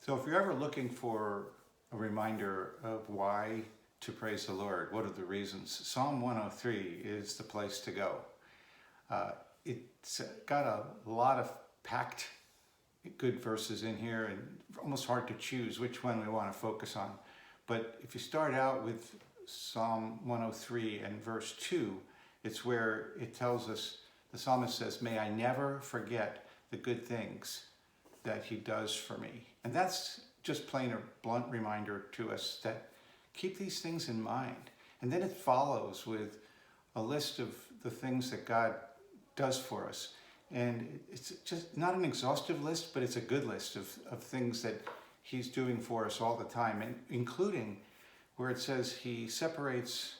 So if you're ever looking for a reminder of why to praise the Lord, what are the reasons? Psalm 103 is the place to go. It's got a lot of packed good verses in here and almost hard to choose which one we want to focus on. But if you start out with Psalm 103 and verse 2, it's where it tells us, the psalmist says, "May I never forget the good things that he does for me." And that's just plain a blunt reminder to us that keep these things in mind. And then it follows with a list of the things that God does for us. And it's just not an exhaustive list, but it's a good list of things that he's doing for us all the time, and including where it says he separates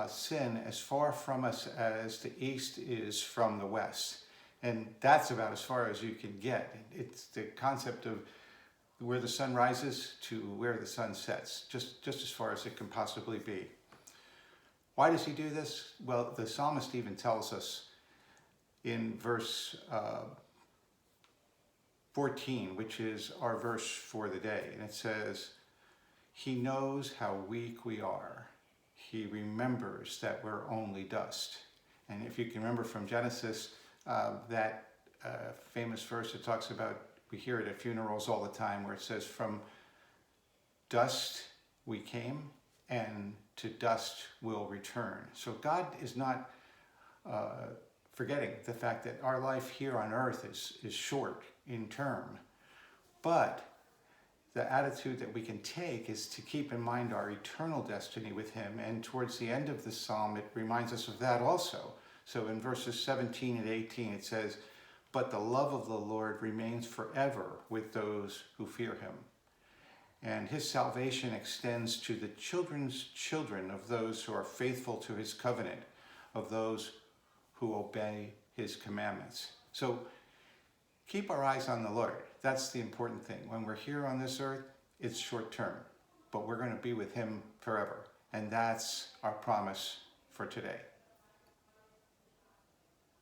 sin as far from us as the east is from the west. And that's about as far as you can get. It's the concept of where the sun rises to where the sun sets, just as far as it can possibly be. Why does he do this? Well, the psalmist even tells us in verse 14, which is our verse for the day. And it says, "He knows how weak we are. He remembers that we're only dust." And if you can remember from Genesis, that famous verse that talks about, we hear it at funerals all the time, where it says, "From dust we came, and to dust we'll return." So God is not forgetting the fact that our life here on earth is short in term. But the attitude that we can take is to keep in mind our eternal destiny with him. And towards the end of the psalm, it reminds us of that also. So in verses 17 and 18, it says, "But the love of the Lord remains forever with those who fear him. And his salvation extends to the children's children of those who are faithful to his covenant, of those who obey his commandments." So keep our eyes on the Lord. That's the important thing. When we're here on this earth, it's short term, but we're going to be with him forever. And that's our promise for today.